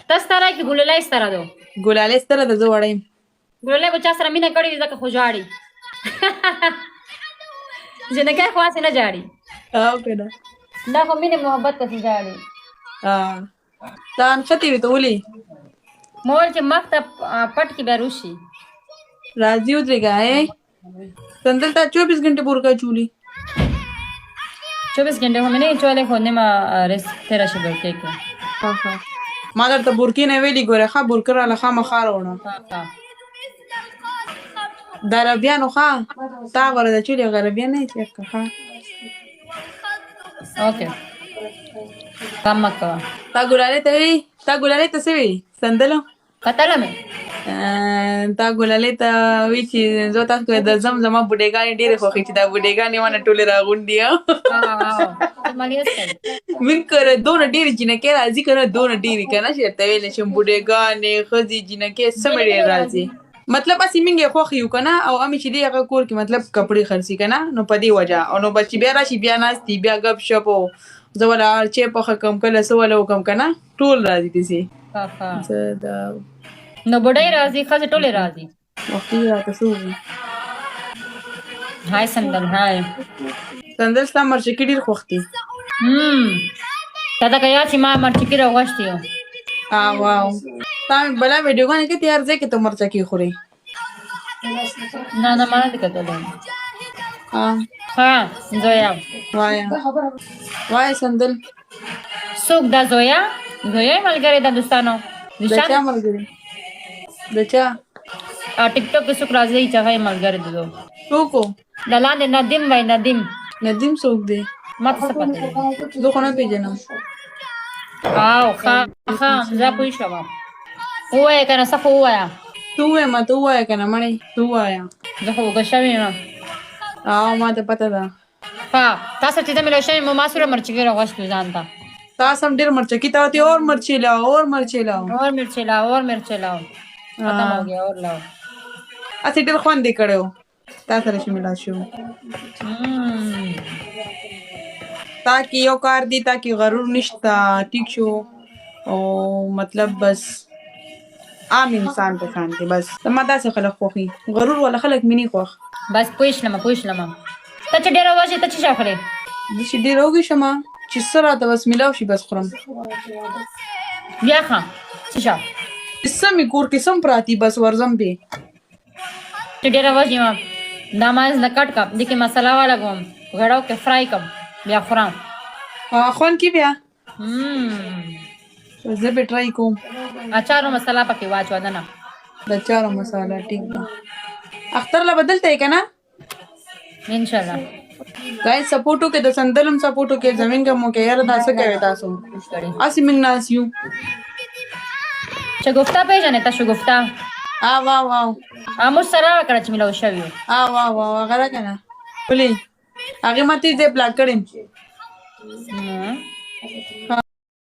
تاسو ته راکړي ګلولی ستره ده ګلالی ستره ده زه وړه یم ګلولی به چا سره مینه کړې وي ځکه خو ژاړي جنکۍ خو هسې نه ژاړي او که نه دا خو مینې محبت پسې ژاړي دا نښتې وي ته ولې ما ویل چې مخ ته پټ کې بیا روشي راځي ودرېږه سندل تا 24 घंटे پورې کا چولی 24 घंटे خو مې نه چولې خو نیمه ریس تېره شي به کې ما درته بورکې نه ویلي ګوره ښه بورکه راله خامخا راوړه دا عربیانو ښه تا غوره د چولې غربیان نه یې چېک که ښه اوکې کم مه کوه تا ګلالۍ ته وی تا ګلالۍ ته څه وی سندلو کتله مې تا ګلالۍ ته وی چې زه تاسو د زمزمه بوډېګانې ډېرې خوښې چې دا بوډېګانې مانه ټولې راغونډي من کره دونه ډېرې جینکۍ راځي که نه دونه ډېرې که نه چې درته ویلی شم بوډېګانې ښځې جینکۍ سمې ډېرې راځي مطلب اسې موږ یې خوښ یو که نه او امې چې دی هغه کور کې مطلب کپړې خرڅي که نه نو په دې وجه او نو بس چې بیا راشي بیا ناست دي بیا ګپ شپ او زه وله چای پخه کړم کله څه وله وکړم که نه ټول راځي داسې زه دا نو بوډۍ راځي ښځې ټولې راځي وختي راته څه ووایي هاي سندل هاي سندل ستا مرچکي ډېر خوښ دي تا ته که یاد شي ما مرچکي راغوښتي وو واو تا مې بله ویډیوګانې کتې هر ځای کې ته مرچکي خورې نه نه ما نه دي کتلی ها زویا وایه سندل څوک دا زویا زویا یې ملګرې ده دوستانو د چا ملګرې د چا ټیک ټاک کې څوک راځي چې هغه یې ملګرې ده څوک و د لاندې ندیم وای ندیم ندیم څوک دی ما ته څه پته دی زه خو نه پېژنم او ښه زه پوه شوم ووایه که نه څه خو ووایه ته ووایم ته ووایه که نه مړی ته ووایه زه خو اوږه شوې یم او ما ته پته ده ښه تا سره چې ته مېلاو شوې ما سره مرچکي راغوښتي ځان ته تاسو هم ډېر مرچکي ته وتې اور مرچې لاو اور مرچې لاو اور مرچې لاو اور مرچې لاو ختم हो गया और लाओ اسې ډېر خوند یې کړی و تا سره چې مېلاو شو تا کې یو کار دی تا کې غرور نشته ټیک شو او مطلب بس عام انسان په شان دی بس ما داسې خلک خوښي غرور والا خلک مې نه خوښ بس پوه شلمه ته چې ډېره وژې ته څه شی خورې زه چې ډېره وږې شمه چې څه راته بس میلاو شي بس خورم بیا ښه څه شی څه مې کور کې سم پراتي بس ورځم پې چې ډېره وژې ما دا ما زده کټ کړه دې کې مساله ولګوم غړو کې فرای کړم بیا خورم خوند کې بیا زه به ټرای کوم اچارو مساله پکې واچوه دنه د اچارو مساله ټیک ده اختر لا بدلته یې که نه انشاءالله ګایز سپورټ وکړئ د سندل هم سپورټ وکړئ زمین که مو کې یاره دا څه کوئ تاسو هسې موږ ناست یو شګفتا پېژنې ته شګفتا واو موږ سره راکړه چې میلاو شوي یو واو هغه ده که نه ولې هغې ما ته یې ځای پلاک کړی